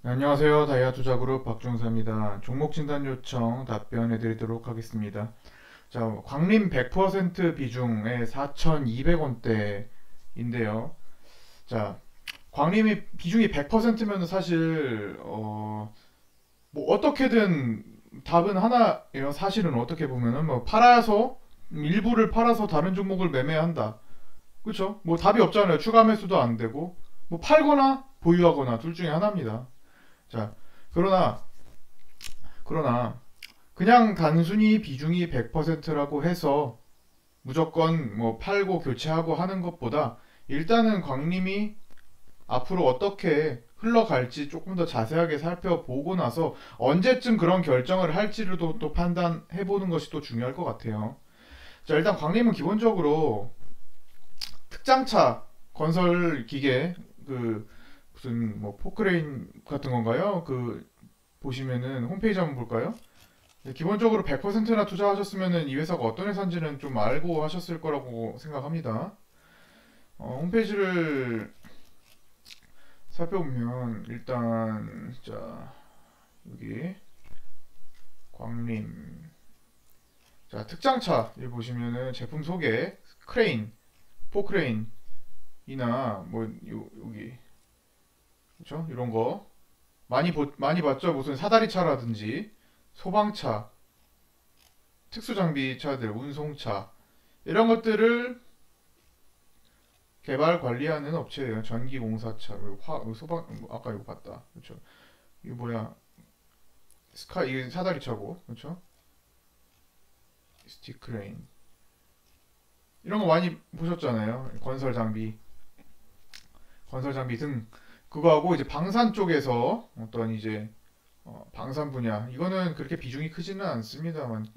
안녕하세요. 다이아투자그룹 박종사입니다. 종목 진단 요청 답변해 드리도록 하겠습니다. 자, 광림 100% 비중의 4,200원대인데요. 자, 광림이 비중이 100%면 사실 뭐 어떻게든 답은 하나예요. 사실은 어떻게 보면은 뭐 팔아서 일부를 팔아서 다른 종목을 매매한다. 그렇죠? 뭐 답이 없잖아요. 추가 매수도 안 되고 뭐 팔거나 보유하거나 둘 중에 하나입니다. 자, 그러나 그러나 그냥 단순히 비중이 100%라고 해서 무조건 뭐 팔고 교체하고 하는 것보다 일단은 광림이 앞으로 어떻게 흘러갈지 조금 더 자세하게 살펴보고 나서 언제쯤 그런 결정을 할지를 또 판단해 보는 것이 또 중요할 것 같아요. 자, 일단 광림은 기본적으로 특장차 건설 기계 그 무슨 뭐 포크레인 같은 건가요? 그 보시면은 홈페이지 한번 볼까요? 네, 기본적으로 100%나 투자하셨으면은 이 회사가 어떤 회사인지는 좀 알고 하셨을 거라고 생각합니다. 홈페이지를 살펴보면 일단 자 여기 광림 자 특장차 여기 보시면은 제품 소개 크레인 포크레인이나 뭐 여기 그렇죠 이런 거 많이 봤죠 무슨 사다리차라든지 소방차 특수장비 차들 운송차 이런 것들을 개발 관리하는 업체예요. 전기공사차, 소방, 아까 이거 봤다. 그렇죠? 이거 뭐야? 이게 사다리차고, 그렇죠? 스티크레인. 이런 거 많이 보셨잖아요. 건설 장비 등 그거하고 이제 방산 쪽에서 어떤 이제 방산 분야 이거는 그렇게 비중이 크지는 않습니다만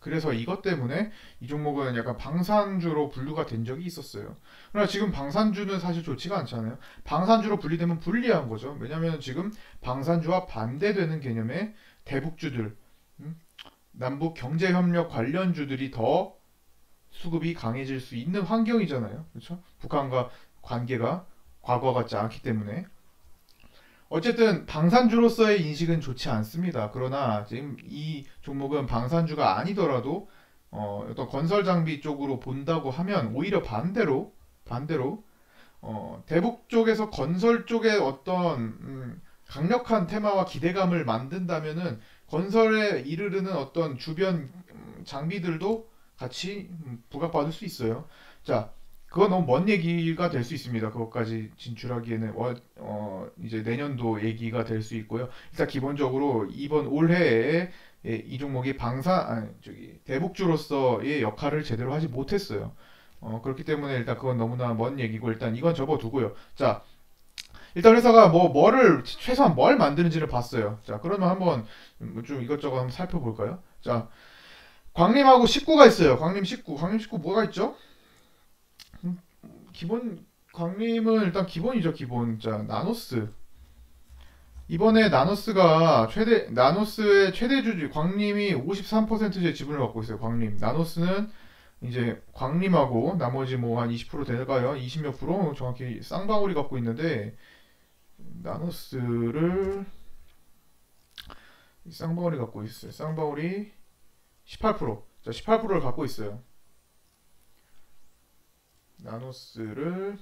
그래서 이것 때문에 이 종목은 약간 방산주로 분류가 된 적이 있었어요. 그러나 지금 방산주는 사실 좋지가 않잖아요. 방산주로 분리되면 불리한 거죠. 왜냐하면 지금 방산주와 반대되는 개념의 대북주들, 음? 남북 경제협력 관련주들이 더 수급이 강해질 수 있는 환경이잖아요. 그렇죠? 북한과 관계가 과거 같지 않기 때문에. 어쨌든 방산주로서의 인식은 좋지 않습니다. 그러나 지금 이 종목은 방산주가 아니더라도 어떤 건설 장비 쪽으로 본다고 하면 오히려 반대로 대북 쪽에서 건설 쪽에 어떤 강력한 테마와 기대감을 만든다면은 건설에 이르르는 어떤 주변 장비들도 같이 부각받을 수 있어요. 자, 그건 너무 먼 얘기가 될 수 있습니다. 그것까지 진출하기에는 이제 내년도 얘기가 될 수 있고요. 일단 기본적으로 이번 올해에 이 종목이 대북주로서의 역할을 제대로 하지 못했어요. 그렇기 때문에 일단 그건 너무나 먼 얘기고 일단 이건 접어두고요. 자, 일단 회사가 뭐를 최소한 뭘 만드는지를 봤어요. 자, 그러면 한번 좀 이것저것 한번 살펴볼까요? 자, 광림하고 식구가 있어요. 광림 식구 뭐가 있죠? 기본 광림은 일단 기본이죠 기본. 자 나노스 이번에 나노스의 최대 주주 광림이 53%의 지분을 갖고 있어요. 광림 나노스는 이제 광림하고 나머지 뭐 한 20% 될까요? 20 몇 프로 정확히 쌍방울이 갖고 있는데 나노스를 쌍방울이 갖고 있어요. 쌍방울이 18%. 자 18%를 갖고 있어요. 나노스를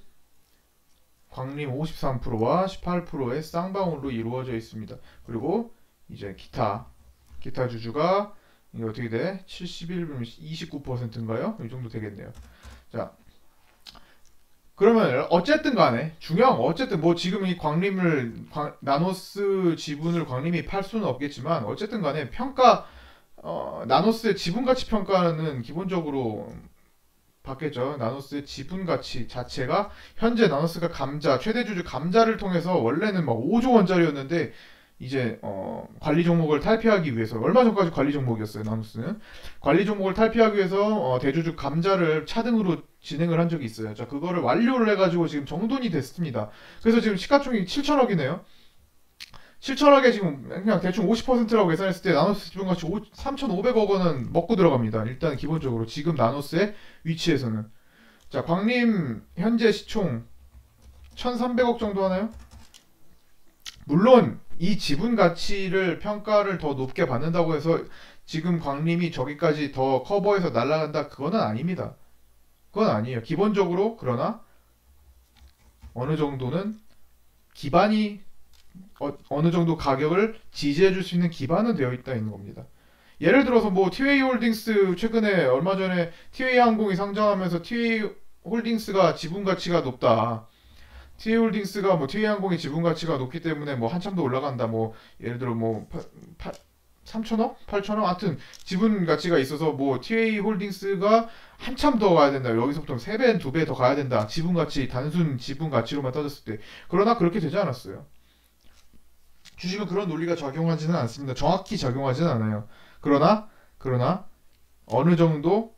광림 53%와 18%의 쌍방울로 이루어져 있습니다. 그리고 이제 기타 주주가 이게 어떻게 돼? 71, 29%인가요? 이 정도 되겠네요. 자, 그러면 어쨌든 간에 중요한 거 어쨌든 뭐 지금 이 나노스 지분을 광림이 팔 수는 없겠지만 어쨌든 간에 나노스의 지분 가치 평가는 기본적으로 받겠죠. 나노스의 지분 가치 자체가 현재 나노스가 최대 주주 감자를 통해서 원래는 막 5조 원짜리였는데 이제 관리 종목을 탈피하기 위해서 얼마 전까지 관리 종목이었어요. 나노스는 관리 종목을 탈피하기 위해서 대주주 감자를 차등으로 진행을 한 적이 있어요. 자 그거를 완료를 해가지고 지금 정돈이 됐습니다. 그래서 지금 시가총액이 7천억이네요. 7천억에 지금 그냥 대충 50%라고 계산했을 때 나노스 지분가치 3,500억 원은 먹고 들어갑니다. 일단 기본적으로 지금 나노스의 위치에서는. 자 광림 현재 시총 1,300억 정도 하나요? 물론 이 지분 가치를 평가를 더 높게 받는다고 해서 지금 광림이 저기까지 더 커버해서 날아간다, 그거는 아닙니다. 그건 아니에요. 기본적으로 그러나 어느 정도는 기반이 어느 정도 가격을 지지해 줄 수 있는 기반은 되어 있다 있는 겁니다. 예를 들어서 뭐 티웨이 홀딩스 최근에 얼마 전에 티웨이 항공이 상장하면서 티웨이 홀딩스가 지분 가치가 높다. 티웨이 홀딩스가 뭐 티웨이 항공의 지분 가치가 높기 때문에 뭐 한참 더 올라간다. 뭐 예를 들어 뭐 3천억? 8천억? 하여튼 지분 가치가 있어서 뭐 티웨이 홀딩스가 한참 더 가야 된다. 여기서부터 3배, 2배 더 가야 된다. 지분 가치, 단순 지분 가치로만 따졌을 때. 그러나 그렇게 되지 않았어요. 주식은 그런 논리가 작용하지는 않습니다. 정확히 작용하지는 않아요. 그러나 어느 정도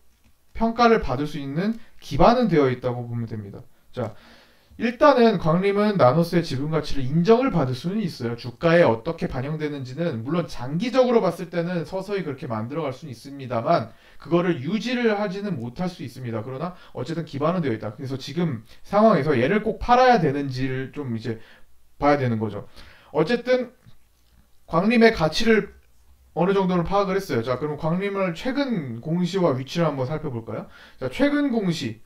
평가를 받을 수 있는 기반은 되어 있다고 보면 됩니다. 자, 일단은 광림은 나노스의 지분 가치를 인정을 받을 수는 있어요. 주가에 어떻게 반영되는지는 물론 장기적으로 봤을 때는 서서히 그렇게 만들어갈 수는 있습니다만 그거를 유지를 하지는 못할 수 있습니다. 그러나 어쨌든 기반은 되어 있다. 그래서 지금 상황에서 얘를 꼭 팔아야 되는지를 좀 이제 봐야 되는 거죠. 어쨌든 광림의 가치를 어느 정도는 파악을 했어요. 자, 그럼 광림을 최근 공시와 위치를 한번 살펴볼까요? 자, 최근 공시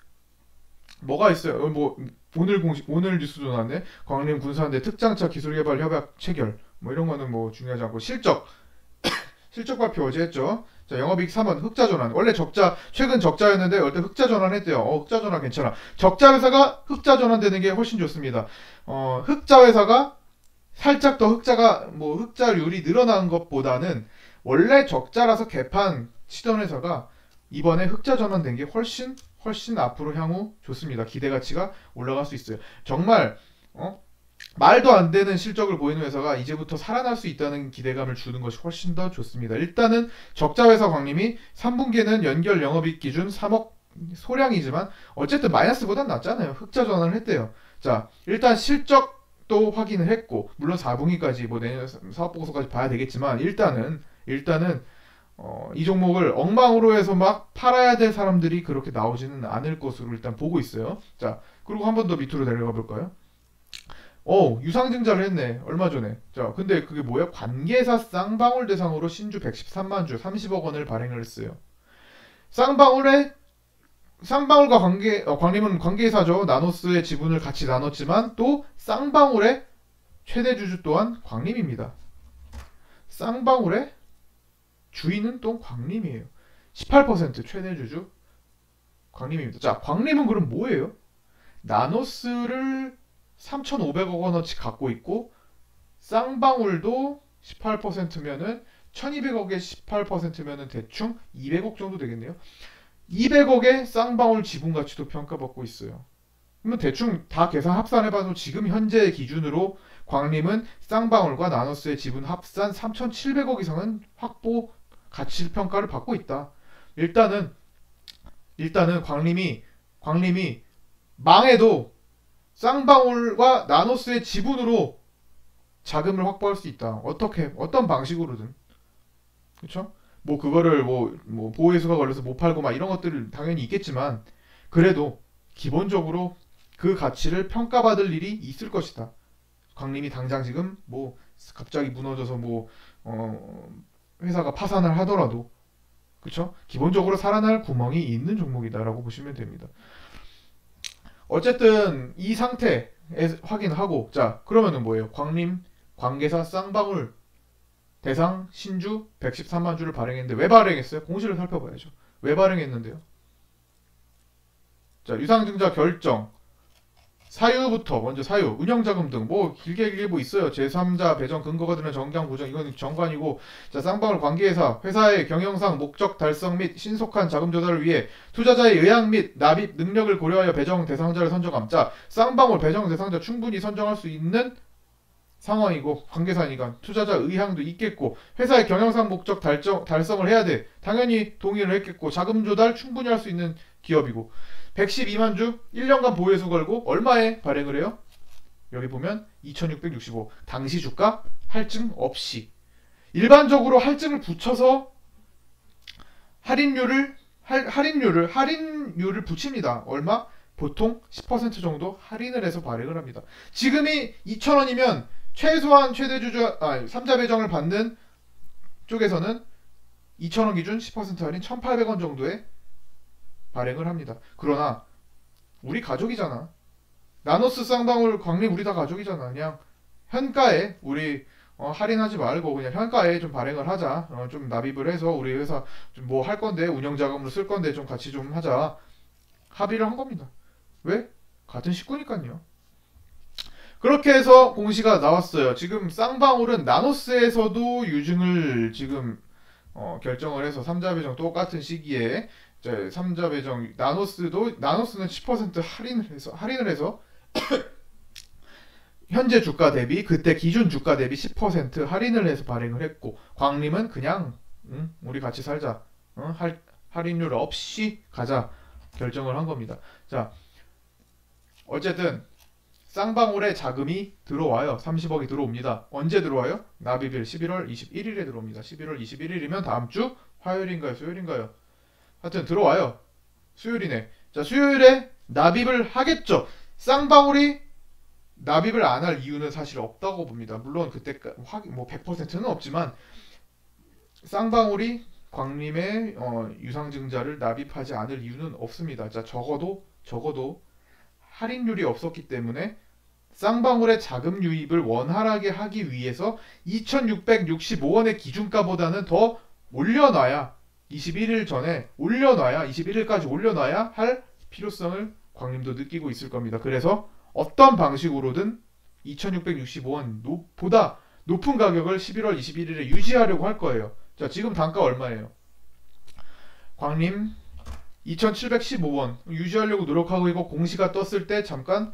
뭐가 있어요? 뭐 오늘 공시, 오늘 뉴스도 나왔네. 광림 군산대 특장차 기술개발 협약 체결. 뭐 이런 거는 뭐 중요하지 않고 실적 발표 어제 했죠. 자, 영업이익 3원 흑자 전환. 원래 적자 최근 적자였는데 어때 흑자 전환했대요. 흑자 전환 괜찮아. 적자 회사가 흑자 전환되는 게 훨씬 좋습니다. 흑자 회사가 살짝 더 흑자가 뭐 흑자율이 늘어난 것보다는 원래 적자라서 개판 치던 회사가 이번에 흑자 전환된 게 훨씬 앞으로 향후 좋습니다. 기대 가치가 올라갈 수 있어요. 정말 말도 안 되는 실적을 보이는 회사가 이제부터 살아날 수 있다는 기대감을 주는 것이 훨씬 더 좋습니다. 일단은 적자 회사 광림이 3분기에는 연결 영업이익 기준 3억 소량이지만 어쨌든 마이너스보단 낫잖아요. 흑자 전환을 했대요. 자, 일단 실적도 확인을 했고 물론 4분기까지 뭐 내년 사업보고서까지 봐야 되겠지만 일단은 이 종목을 엉망으로 해서 막 팔아야 될 사람들이 그렇게 나오지는 않을 것으로 일단 보고 있어요. 자, 그리고 한 번 더 밑으로 내려가 볼까요? 유상증자를 했네. 얼마 전에. 자, 근데 그게 뭐야? 관계사 쌍방울 대상으로 신주 113만 주 30억 원을 발행을 했어요. 쌍방울과 광림은 관계사죠. 나노스의 지분을 같이 나눴지만 또 쌍방울의 최대 주주 또한 광림입니다. 쌍방울의 주인은 또 광림이에요. 18% 최대 주주 광림입니다. 자, 광림은 그럼 뭐예요? 나노스를 3,500억 원어치 갖고 있고 쌍방울도 18%면은 1,200억에 18%면은 대충 200억 정도 되겠네요. 200억의 쌍방울 지분 가치도 평가받고 있어요. 그러면 대충 다 계산 합산해봐도 지금 현재 기준으로 광림은 쌍방울과 나노스의 지분 합산 3,700억 이상은 확보 가치 평가를 받고 있다. 일단은 광림이 망해도 쌍방울과 나노스의 지분으로 자금을 확보할 수 있다. 어떤 방식으로든. 그렇죠? 뭐 그거를 뭐 보호해수가 걸려서 못 팔고 막 이런 것들은 당연히 있겠지만 그래도 기본적으로 그 가치를 평가받을 일이 있을 것이다. 광림이 당장 지금 뭐 갑자기 무너져서 회사가 파산을 하더라도 그쵸? 기본적으로 살아날 구멍이 있는 종목이다라고 보시면 됩니다. 어쨌든 이 상태 확인하고 자 그러면은 뭐예요? 광림 관계사 쌍방울 대상 신주 113만 주를 발행했는데 왜 발행했어요? 공시를 살펴봐야죠. 왜 발행했는데요? 자, 유상증자 결정 사유부터 먼저 사유, 운영자금 등 뭐 길게 뭐 있어요. 제3자 배정 근거가 되는 정량 보정 이건 정관이고 자 쌍방울 관계회사 회사의 경영상 목적 달성 및 신속한 자금 조달을 위해 투자자의 의향 및 납입 능력을 고려하여 배정 대상자를 선정함. 자 쌍방울 배정 대상자 충분히 선정할 수 있는 상황이고 관계사니까 투자자 의향도 있겠고 회사의 경영상 목적 달성을 해야 돼. 당연히 동의를 했겠고 자금 조달 충분히 할 수 있는 기업이고 112만 주 1년간 보유해수 걸고 얼마에 발행을 해요? 여기 보면 2665 당시 주가 할증 없이 일반적으로 할증을 붙여서 할인율을 붙입니다. 얼마? 보통 10% 정도 할인을 해서 발행을 합니다. 지금이 2,000원이면 최소한 최대 주주 삼자 배정을 받는 쪽에서는 2,000원 기준 10% 할인 1,800원 정도에 발행을 합니다. 그러나 우리 가족이잖아. 나노스 쌍방울 광림 우리 다 가족이잖아. 그냥 현가에 우리 할인하지 말고 그냥 현가에 좀 발행을 하자. 좀 납입을 해서 우리 회사 좀 뭐 할 건데 운영 자금으로 쓸 건데 좀 같이 좀 하자. 합의를 한 겁니다. 왜? 같은 식구니까요. 그렇게 해서 공시가 나왔어요. 지금 쌍방울은 나노스에서도 유증을 지금 결정을 해서 삼자 배정 똑같은 시기에 이제 삼자 배정 나노스는 10% 할인을 해서 현재 주가 대비 그때 기준 주가 대비 10% 할인을 해서 발행을 했고 광림은 그냥 우리 같이 살자. 할인율 없이 가자 결정을 한 겁니다. 자, 어쨌든 쌍방울에 자금이 들어와요. 30억이 들어옵니다. 언제 들어와요? 납입일 11월 21일에 들어옵니다. 11월 21일이면 다음 주 화요일인가요? 수요일인가요? 하여튼 들어와요. 수요일이네. 자, 수요일에 납입을 하겠죠. 쌍방울이 납입을 안 할 이유는 사실 없다고 봅니다. 물론 그때 뭐 100%는 없지만 쌍방울이 광림의 유상증자를 납입하지 않을 이유는 없습니다. 자, 적어도 할인율이 없었기 때문에 쌍방울의 자금 유입을 원활하게 하기 위해서 2,665원의 기준가보다는 더 올려놔야 21일 전에 올려놔야 21일까지 올려놔야 할 필요성을 광림도 느끼고 있을 겁니다. 그래서 어떤 방식으로든 2,665원 보다 높은 가격을 11월 21일에 유지하려고 할 거예요. 자, 지금 단가 얼마예요? 광림 2,715원 유지하려고 노력하고 있고 공시가 떴을 때 잠깐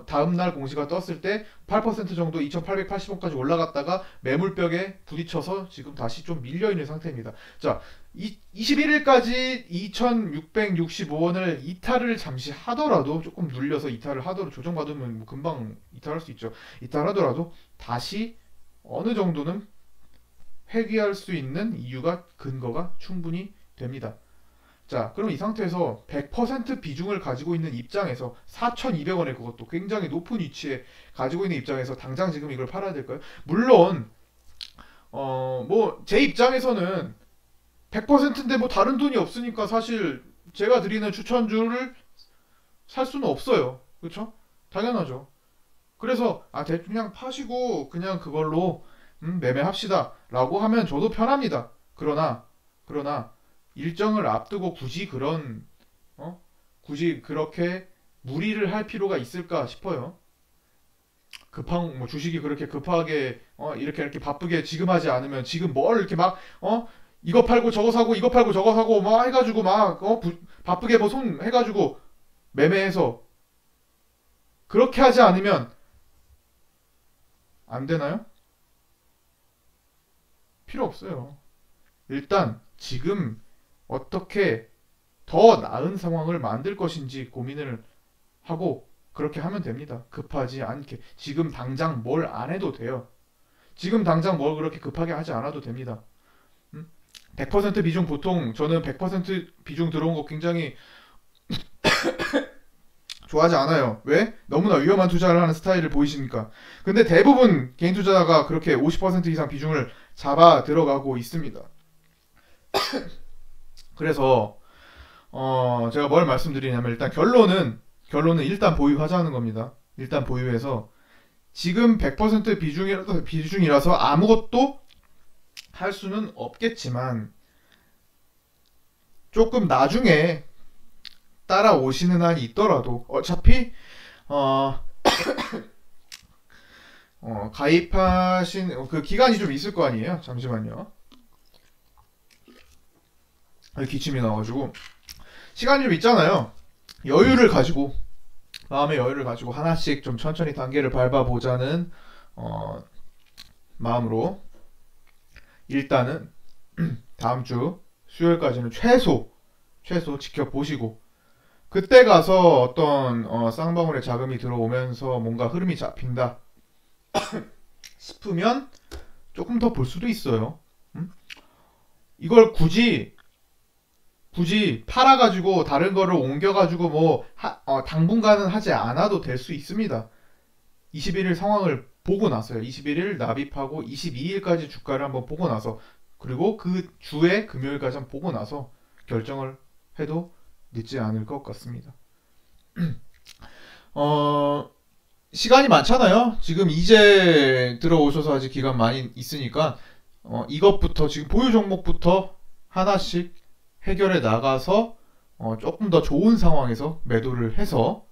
다음날 공시가 떴을 때 8% 정도 2,880원까지 올라갔다가 매물벽에 부딪혀서 지금 다시 좀 밀려있는 상태입니다. 자, 21일까지 2,665원을 이탈을 잠시 하더라도 조금 눌려서 이탈을 하더라도 조정받으면 뭐 금방 이탈할 수 있죠. 이탈하더라도 다시 어느 정도는 회귀할 수 있는 근거가 충분히 됩니다. 자, 그럼 이 상태에서 100% 비중을 가지고 있는 입장에서 4,200원에 그것도 굉장히 높은 위치에 가지고 있는 입장에서 당장 지금 이걸 팔아야 될까요? 물론 뭐 제 입장에서는 100%인데 뭐 다른 돈이 없으니까 사실 제가 드리는 추천주를 살 수는 없어요. 그렇죠? 당연하죠. 그래서 대충 그냥 파시고 그냥 그걸로 매매합시다 라고 하면 저도 편합니다. 그러나 일정을 앞두고 굳이 그렇게 무리를 할 필요가 있을까 싶어요. 뭐 주식이 그렇게 급하게 이렇게 바쁘게 지금 하지 않으면 지금 뭘 이렇게 막 이거 팔고 저거 사고 이거 팔고 저거 사고 막 해가지고 막 바쁘게 뭐 손 해가지고 매매해서 그렇게 하지 않으면 안 되나요? 필요 없어요. 일단 지금 어떻게 더 나은 상황을 만들 것인지 고민을 하고 그렇게 하면 됩니다. 급하지 않게. 지금 당장 뭘 안 해도 돼요. 지금 당장 뭘 그렇게 급하게 하지 않아도 됩니다. 100% 비중 보통 저는 100% 비중 들어온 거 굉장히 좋아하지 않아요. 왜? 너무나 위험한 투자를 하는 스타일을 보이시니까. 근데 대부분 개인 투자자가 그렇게 50% 이상 비중을 잡아 들어가고 있습니다. 그래서 제가 뭘 말씀드리냐면 일단 결론은 일단 보유하자는 겁니다. 일단 보유해서 지금 100% 비중이라서 아무것도 할 수는 없겠지만 조금 나중에 따라오시는 한이 있더라도 어차피 가입하신 그 기간이 좀 있을 거 아니에요. 잠시만요. 기침이 나와가지고 시간이 좀 있잖아요. 마음의 여유를 가지고 하나씩 좀 천천히 단계를 밟아보자는 마음으로 일단은 다음 주 수요일까지는 최소 지켜보시고 그때 가서 어떤 쌍방울의 자금이 들어오면서 뭔가 흐름이 잡힌다 싶으면 조금 더 볼 수도 있어요. 이걸 굳이 팔아가지고 다른 거를 옮겨가지고 뭐 당분간은 하지 않아도 될 수 있습니다. 21일 상황을 보고 나서요. 21일 납입하고 22일까지 주가를 한번 보고 나서, 그리고 그 주에 금요일까지 한번 보고 나서 결정을 해도 늦지 않을 것 같습니다. 어, 시간이 많잖아요. 지금 이제 들어오셔서 아직 기간 많이 있으니까 이것부터 지금 보유 종목부터 하나씩 해결해 나가서 조금 더 좋은 상황에서 매도를 해서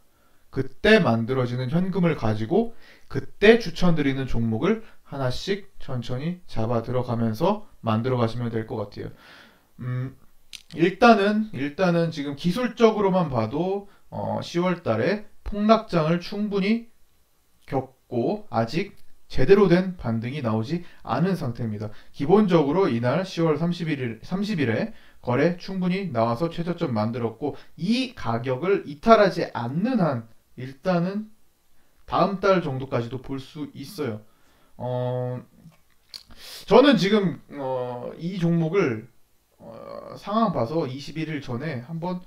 그때 만들어지는 현금을 가지고 그때 추천드리는 종목을 하나씩 천천히 잡아 들어가면서 만들어 가시면 될 것 같아요. 일단은 지금 기술적으로만 봐도 10월 달에 폭락장을 충분히 겪고 아직 제대로 된 반등이 나오지 않은 상태입니다. 기본적으로 이날 10월 30일에 거래 충분히 나와서 최저점 만들었고, 이 가격을 이탈하지 않는 한 일단은 다음 달 정도까지도 볼 수 있어요. 저는 지금 이 종목을 상황 봐서 21일 전에 한번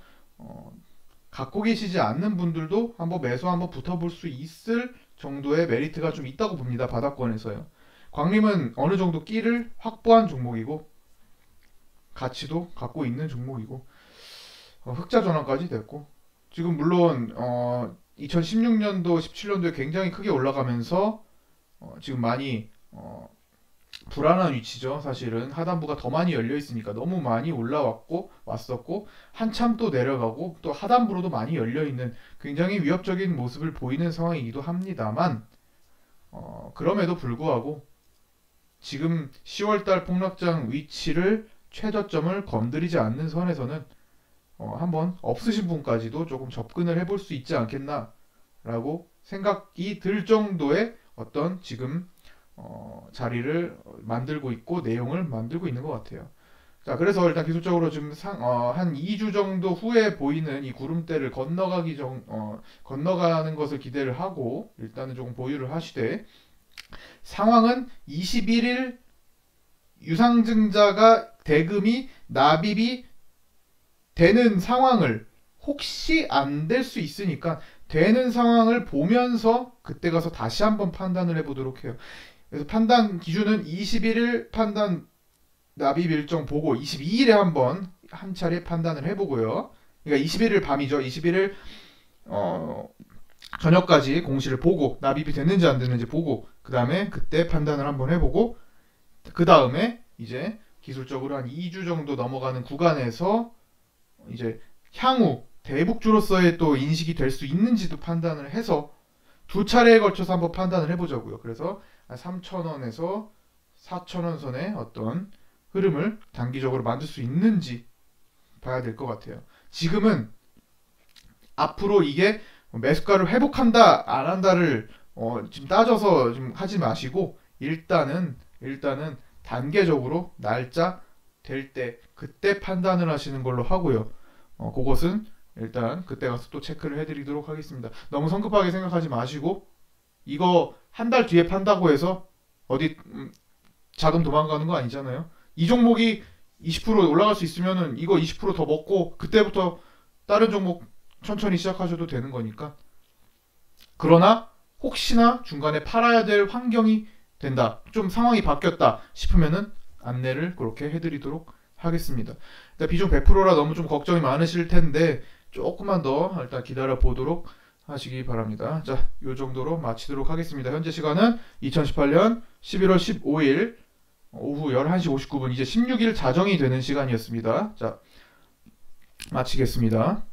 갖고 계시지 않는 분들도 한번 매수 한번 붙어볼 수 있을 정도의 메리트가 좀 있다고 봅니다. 바닥권에서요. 광림은 어느 정도 끼를 확보한 종목이고 가치도 갖고 있는 종목이고 흑자 전환까지 됐고, 지금 물론 2016년도 17년도에 굉장히 크게 올라가면서 지금 많이 불안한 위치죠. 사실은 하단부가 더 많이 열려 있으니까 너무 많이 올라왔고 왔었고, 한참 또 내려가고 또 하단부로도 많이 열려 있는 굉장히 위협적인 모습을 보이는 상황이기도 합니다만, 그럼에도 불구하고 지금 10월달 폭락장 위치를 최저점을 건드리지 않는 선에서는 한번 없으신 분까지도 조금 접근을 해볼 수 있지 않겠나라고 생각이 들 정도의 어떤 지금 자리를 만들고 있고 내용을 만들고 있는 것 같아요. 자, 그래서 일단 기술적으로 지금 한 2주 정도 후에 보이는 이 구름대를 건너가는 것을 기대를 하고 일단은 조금 보유를 하시되, 상황은 21일 유상증자가 대금이 납입이 되는 상황을, 혹시 안 될 수 있으니까 되는 상황을 보면서 그때 가서 다시 한번 판단을 해보도록 해요. 그래서 판단 기준은 21일 판단 납입 일정 보고 22일에 한번 한 차례 판단을 해보고요. 그러니까 21일 밤이죠. 21일 저녁까지 공시를 보고 납입이 됐는지 안 됐는지 보고 그 다음에 그때 판단을 한번 해보고, 그 다음에 이제 기술적으로 한 2주 정도 넘어가는 구간에서 이제 향후 대북주로서의 또 인식이 될 수 있는지도 판단을 해서 두 차례에 걸쳐서 한번 판단을 해보자고요. 그래서 3,000원에서 4,000원 선의 어떤 흐름을 단기적으로 만들 수 있는지 봐야 될 것 같아요. 지금은 앞으로 이게 매수가를 회복한다 안 한다를 지금 따져서 좀 하지 마시고 일단은 단계적으로 날짜 될 때 그때 판단을 하시는 걸로 하고요. 그것은 일단 그때 가서 또 체크를 해드리도록 하겠습니다. 너무 성급하게 생각하지 마시고, 이거 한 달 뒤에 판다고 해서 어디 자금 도망가는 거 아니잖아요. 이 종목이 20% 올라갈 수 있으면은 이거 20%더 먹고 그때부터 다른 종목 천천히 시작하셔도 되는 거니까. 그러나 혹시나 중간에 팔아야 될 환경이 된다, 좀 상황이 바뀌었다 싶으면은 안내를 그렇게 해드리도록 하겠습니다. 일단 비중 100%라 너무 좀 걱정이 많으실 텐데 조금만 더 일단 기다려 보도록 하시기 바랍니다. 자, 이 정도로 마치도록 하겠습니다. 현재 시간은 2018년 11월 15일 오후 11시 59분, 이제 16일 자정이 되는 시간이었습니다. 자, 마치겠습니다.